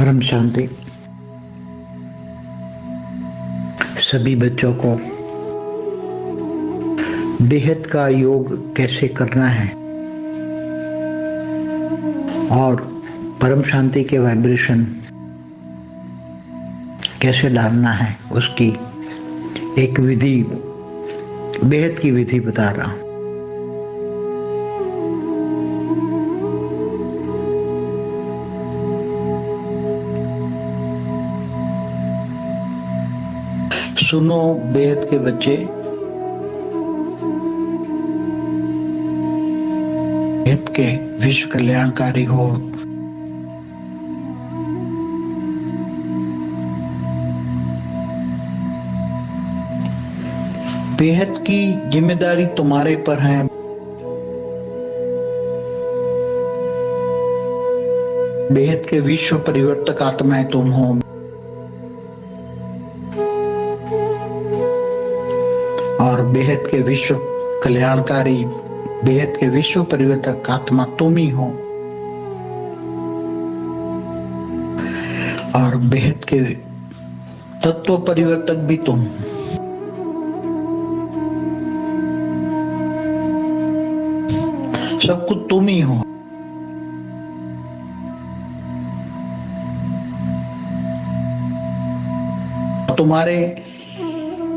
परम शांति। सभी बच्चों को बेहद का योग कैसे करना है और परम शांति के वाइब्रेशन कैसे डालना है, उसकी एक विधि, बेहद की विधि बता रहा हूं। सुनो बेहद के बच्चे, बेहद के विश्व कल्याणकारी हो। बेहद की जिम्मेदारी तुम्हारे पर है। बेहद के विश्व परिवर्तक आत्माएं तुम हो। और बेहद के विश्व कल्याणकारी, बेहद के विश्व परिवर्तक आत्मा तुम ही हो। और बेहद के तत्व परिवर्तक भी तुम। सब कुछ तुम ही हो। तुम्हारे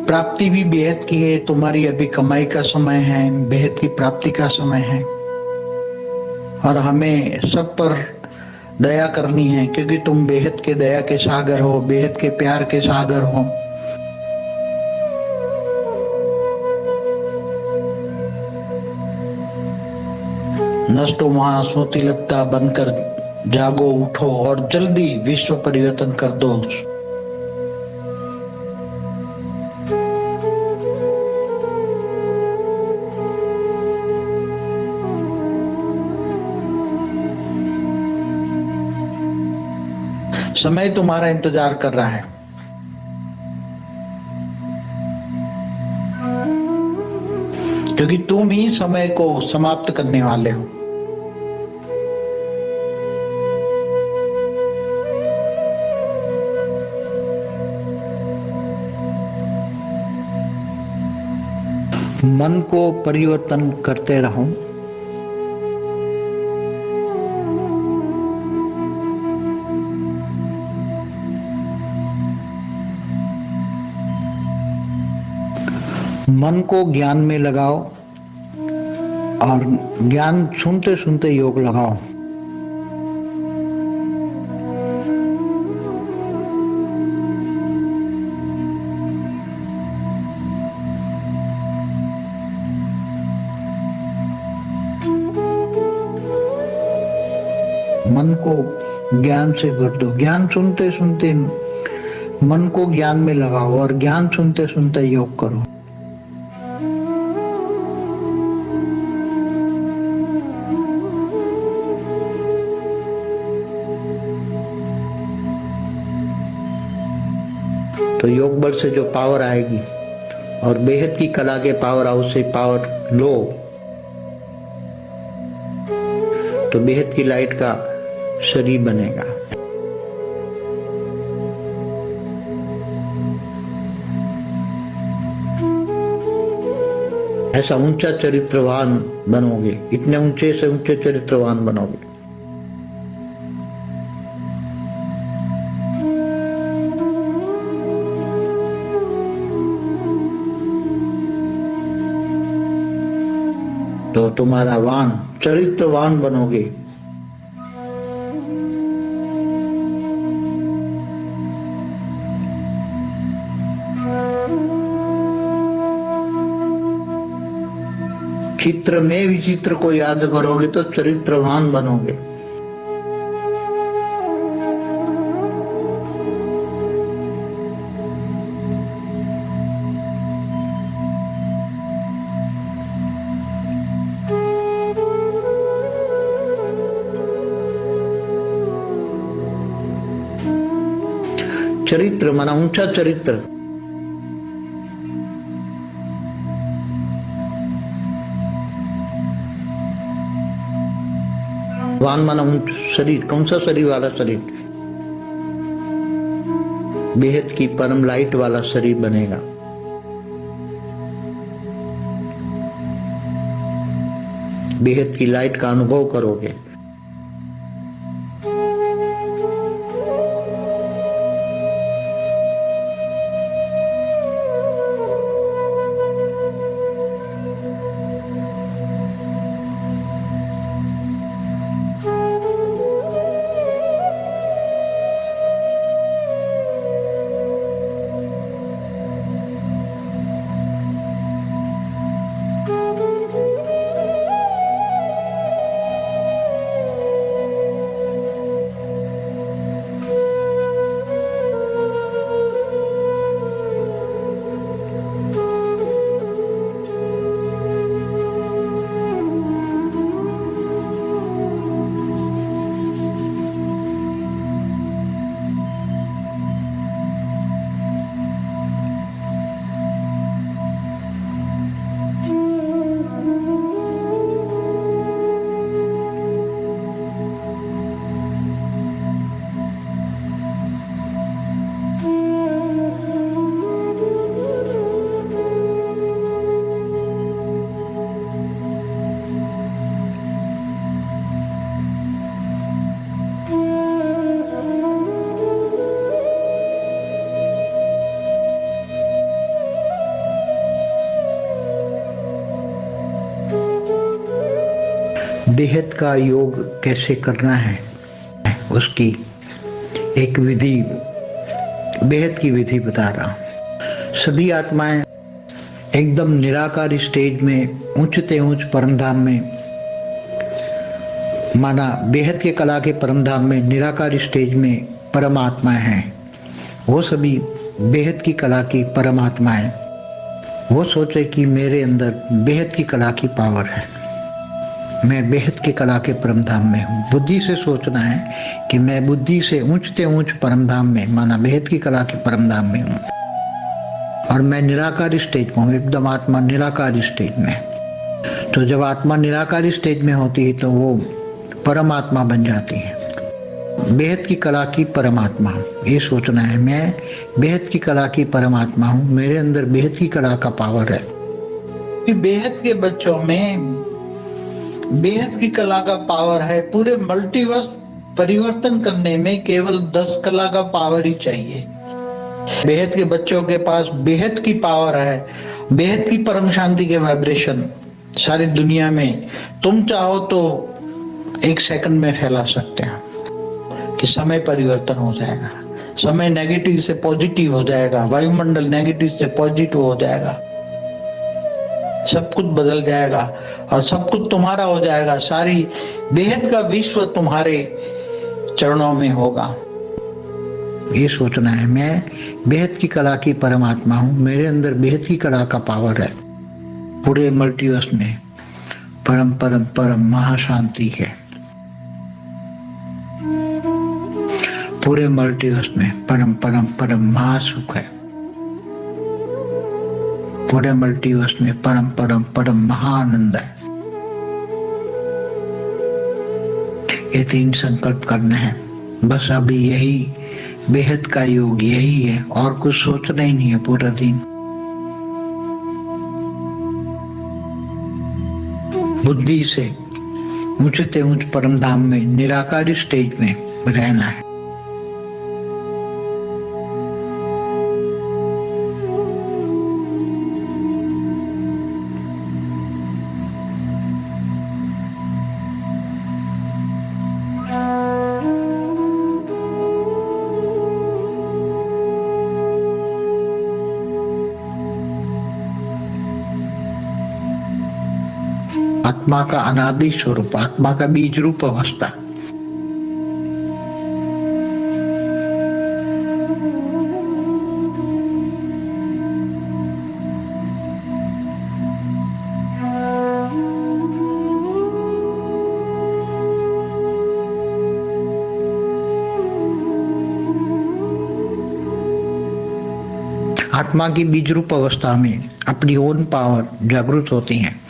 प्राप्ति भी बेहद की है। तुम्हारी अभी कमाई का समय है, बेहद की प्राप्ति का समय है। और हमें सब पर दया करनी है, क्योंकि तुम बेहद के दया के सागर हो, बेहद के प्यार के सागर हो। नष्टो वहां सोती लगता बनकर जागो, उठो और जल्दी विश्व परिवर्तन कर दो। समय तुम्हारा इंतजार कर रहा है। क्योंकि तुम ही समय को समाप्त करने वाले हो। मन को परिवर्तन करते रहो। मन को ज्ञान में लगाओ और ज्ञान सुनते सुनते योग लगाओ। मन को ज्ञान से भर दो। ज्ञान सुनते सुनते मन को ज्ञान में लगाओ और ज्ञान सुनते सुनते योग करो। तो योग बल से जो पावर आएगी और बेहद की कला के पावर हाउस से पावर लो, तो बेहद की लाइट का शरीर बनेगा। ऐसा ऊंचा चरित्रवान बनोगे, इतने ऊंचे से ऊंचे चरित्रवान बनोगे। तो तुम्हारा वान चरित्रवान बनोगे। चित्र में विचित्र को याद करोगे तो चरित्रवान बनोगे। चरित्र माना ऊंचा चरित्र। वान माना शरीर, कौन सा शरीर वाला शरीर? बेहद की परम लाइट वाला शरीर बनेगा। बेहद की लाइट का अनुभव करोगे। बेहद का योग कैसे करना है, उसकी एक विधि, बेहद की विधि बता रहा हूं। सभी आत्माएं एकदम निराकार स्टेज में, ऊंचते ऊंच परमधाम में, माना बेहद के कला के परमधाम में निराकार स्टेज में परमात्माएं हैं। वो सभी बेहद की कला की परमात्माएं, वो सोचे कि मेरे अंदर बेहद की कला की पावर है, मैं बेहद की कला के परमधाम में हूँ। बुद्धि से सोचना है कि मैं बुद्धि से ऊंचते ऊंच परमधाम में, माना बेहद की कला के परमधाम में हूँ, और मैं निराकार स्टेज में हूँ, एकदम आत्मा निराकार स्टेज में। तो जब आत्मा निराकार स्टेज में होती है तो वो परमात्मा बन जाती है, बेहद की कला की परमात्मा। ये सोचना है मैं बेहद की कला की परमात्मा हूँ, मेरे अंदर बेहद की कला का पावर है। बेहद के बच्चों में बेहद की कला का पावर है। पूरे मल्टीवर्स परिवर्तन करने में केवल 10 कला का पावर ही चाहिए। बेहद के बच्चों के पास बेहद की पावर है, बेहद की परम शांति के वाइब्रेशन सारी दुनिया में तुम चाहो तो 1 सेकंड में फैला सकते हो कि समय परिवर्तन हो जाएगा, समय नेगेटिव से पॉजिटिव हो जाएगा, वायुमंडल नेगेटिव से पॉजिटिव हो जाएगा, सब कुछ बदल जाएगा और सब कुछ तुम्हारा हो जाएगा। सारी बेहद का विश्व तुम्हारे चरणों में होगा। ये सोचना है मैं बेहद की कला की परमात्मा हूँ, मेरे अंदर बेहद की कला का पावर है। पूरे मल्टीवर्स में परम परम परम महाशांति है। पूरे मल्टीवर्स में परम परम परम महासुख है। पूरे मल्टीवर्स में परम परम परम महाआनंद है। ये 3 संकल्प करने हैं बस। अभी यही बेहद का योग यही है, और कुछ सोचना ही नहीं है पूरा दिन। बुद्धि से ऊंचते ऊंच परमधाम में निराकार स्टेज में रहना है। आत्मा का अनादि स्वरूप, आत्मा का बीज रूप अवस्था। आत्मा की बीज रूप अवस्था में अपनी ओन पावर जागृत होती है।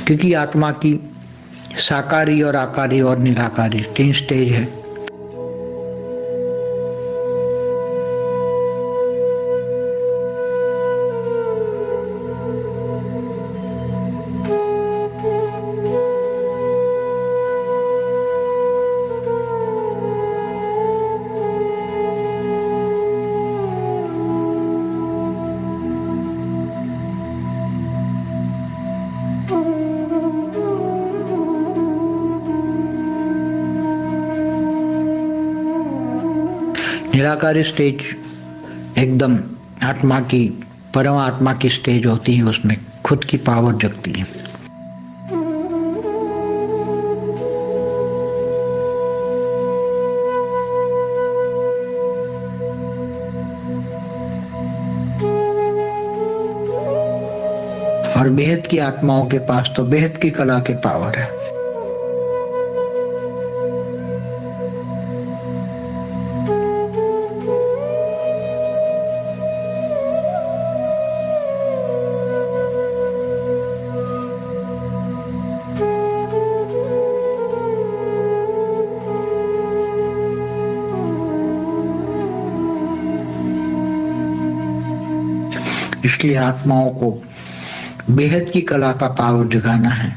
क्योंकि आत्मा की साकारी और आकारी और निराकारी 3 स्टेज है। निराकारी स्टेज एकदम आत्मा की, परमात्मा की स्टेज होती है, उसमें खुद की पावर जगती है। और बेहद की आत्माओं के पास तो बेहद की कला के पावर है। इसलिए आत्माओं को बेहद की कला का पावर जगाना है।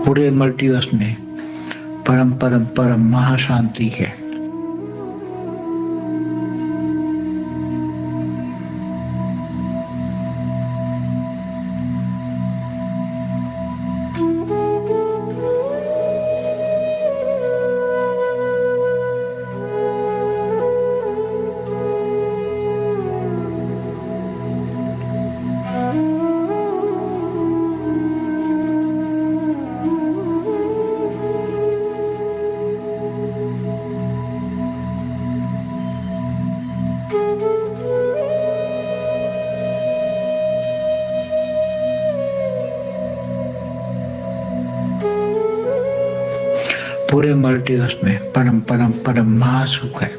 पूरे मल्टीवर्स में परम परम परम महाशांति है। पूरे मल्टीवर्स में परम परम परम महासुख है।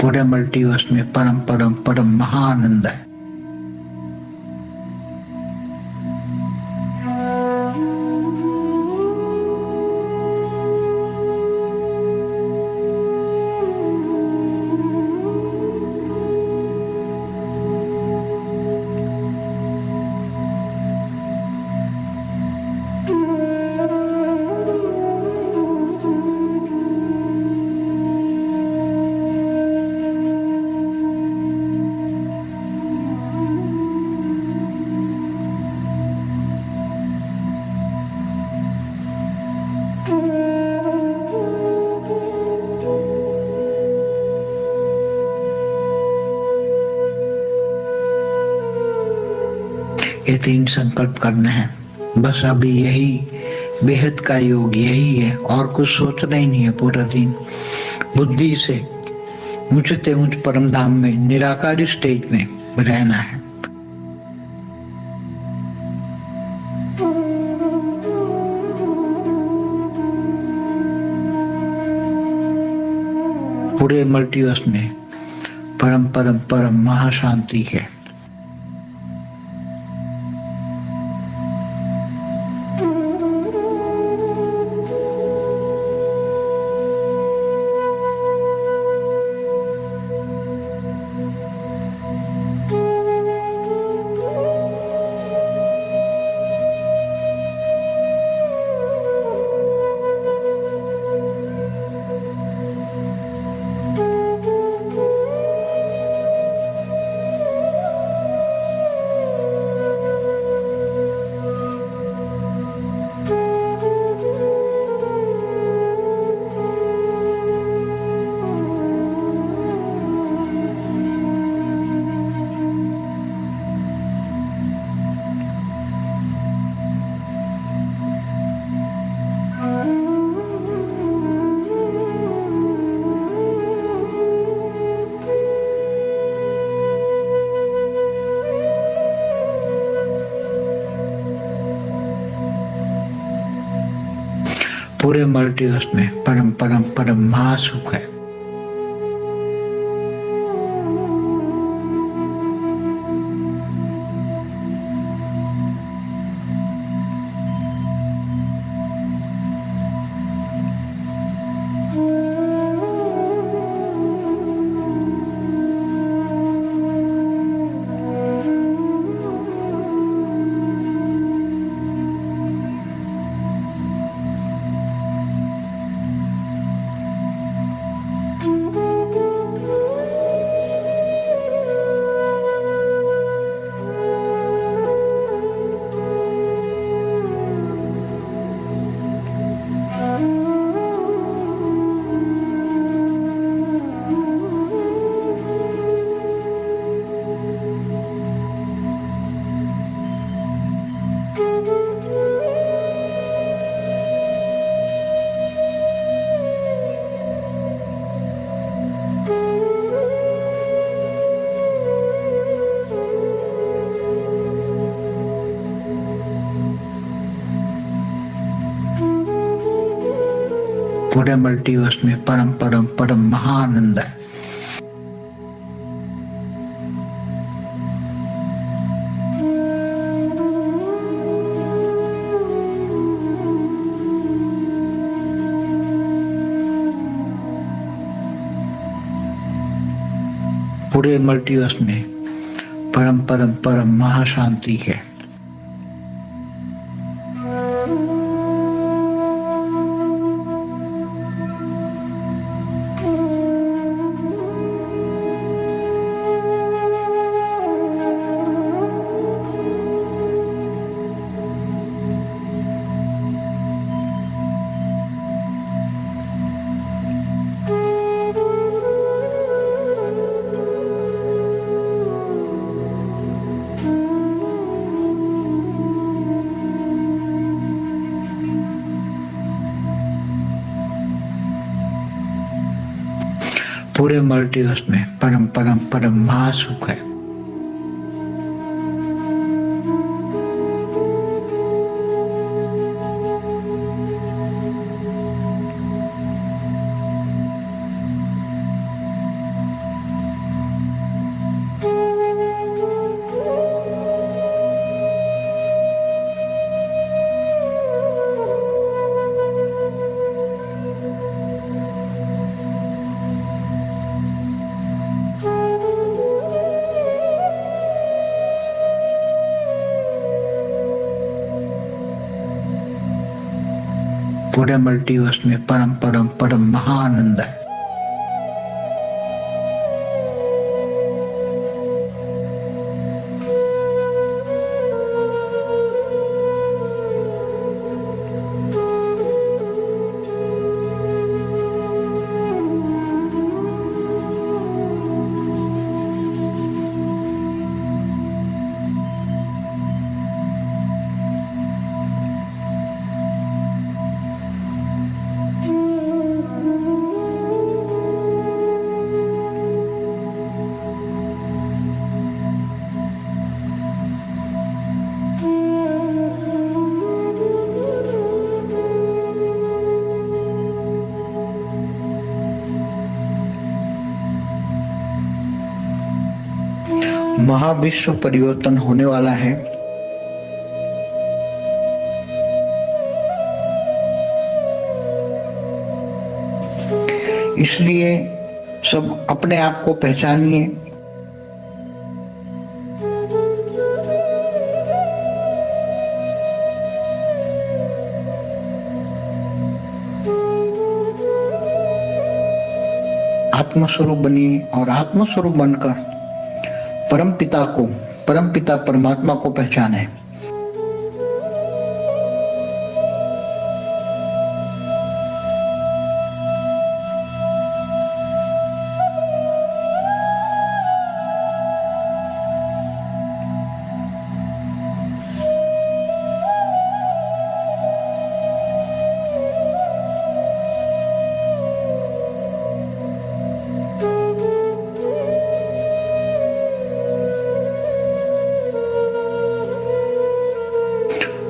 पूरे मल्टीवर्स में परम परम परम महाआनंद है। ये 3 संकल्प करने हैं। बस अभी यही बेहद का योग यही है, और कुछ सोचना ही नहीं है। पूरा दिन बुद्धि से ऊंचते ऊंच परम धाम में निराकारी स्टेज में रहना है। पूरे मल्टीवर्स में परम परम परम महाशांति है। पूरे मल्टीवर्स में परम परम परम महासुख है। पूरे मल्टीवर्स में परम परम परम महानंद है। पूरे मल्टीवर्स में परम परम परम महाशांति है। पूरे मल्टीवर्स में परम परम परम महासुख है। पूरे मल्टीवर्स में परम परम परम महानंद है। महाविश्व परिवर्तन होने वाला है। इसलिए सब अपने आप को पहचानिए। आत्मस्वरूप बनिए और आत्मस्वरूप बनकर परम पिता परमात्मा को पहचाने।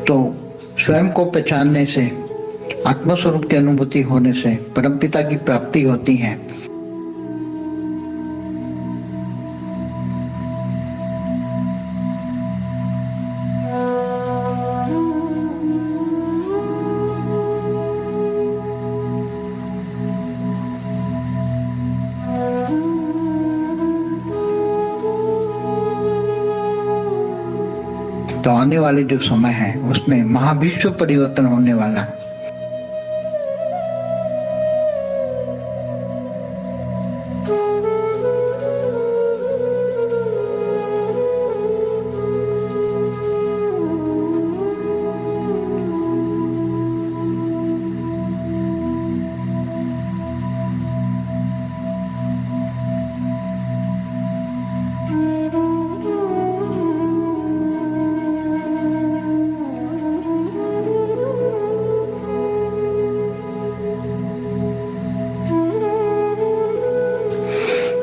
तो स्वयं को पहचानने से आत्मस्वरूप की अनुभूति होने से परमपिता की प्राप्ति होती है। तो आने वाले जो समय है उसमें महाविश्व परिवर्तन होने वाला है।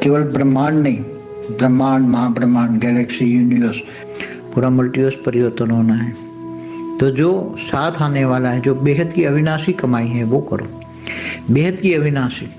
केवल ब्रह्मांड नहीं, ब्रह्मांड, महाब्रह्मांड, गैलेक्सी, यूनिवर्स, पूरा मल्टीवर्स परिवर्तन होना है। तो जो साथ आने वाला है, जो बेहद की अविनाशी कमाई है वो करो, बेहद की अविनाशी।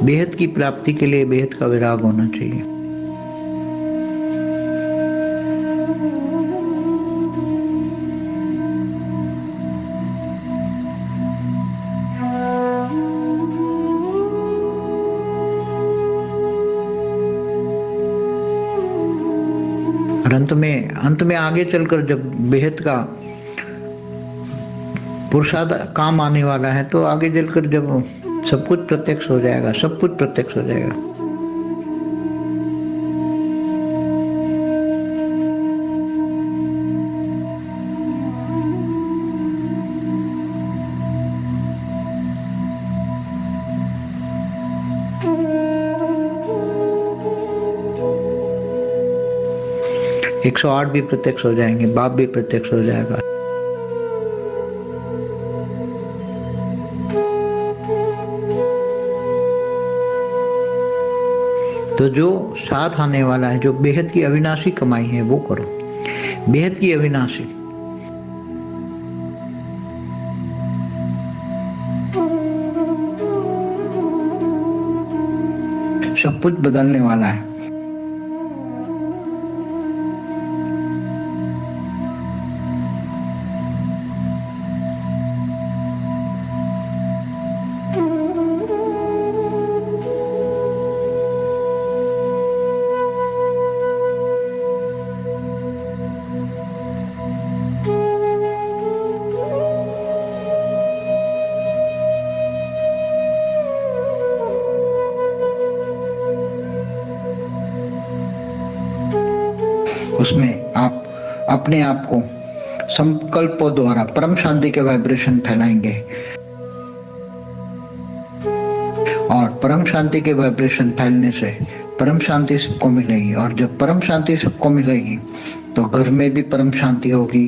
बेहद की प्राप्ति के लिए बेहद का विराग होना चाहिए। और अंत में आगे चलकर जब बेहद का पुरुषार्थ काम आने वाला है, तो आगे चलकर जब सब कुछ प्रत्यक्ष हो जाएगा, सब कुछ प्रत्यक्ष हो जाएगा। एक 108 भी प्रत्यक्ष हो जाएंगे, बाप भी प्रत्यक्ष हो जाएगा। तो जो साथ आने वाला है, जो बेहद की अविनाशी कमाई है वो करो, बेहद की अविनाशी। सब कुछ बदलने वाला है। उसमें आप अपने आप को संकल्पों द्वारा परम शांति के वाइब्रेशन फैलाएंगे और परम शांति के वाइब्रेशन फैलने से परम शांति सबको मिलेगी। और जब परम शांति सबको मिलेगी तो घर में भी परम शांति होगी,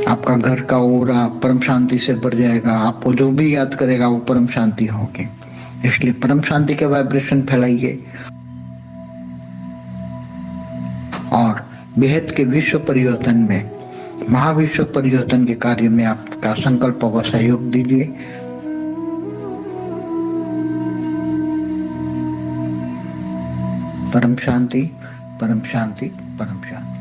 आपका घर का ओरा परम शांति से भर जाएगा। आपको जो भी याद करेगा वो परम शांति होगी। इसलिए परम शांति के वाइब्रेशन फैलाइए और बेहद के विश्व परिवर्तन में, महाविश्व परिवर्तन के कार्य में आपका संकल्पों को सहयोग दीजिए। परम शांति, परम शांति, परम शांति।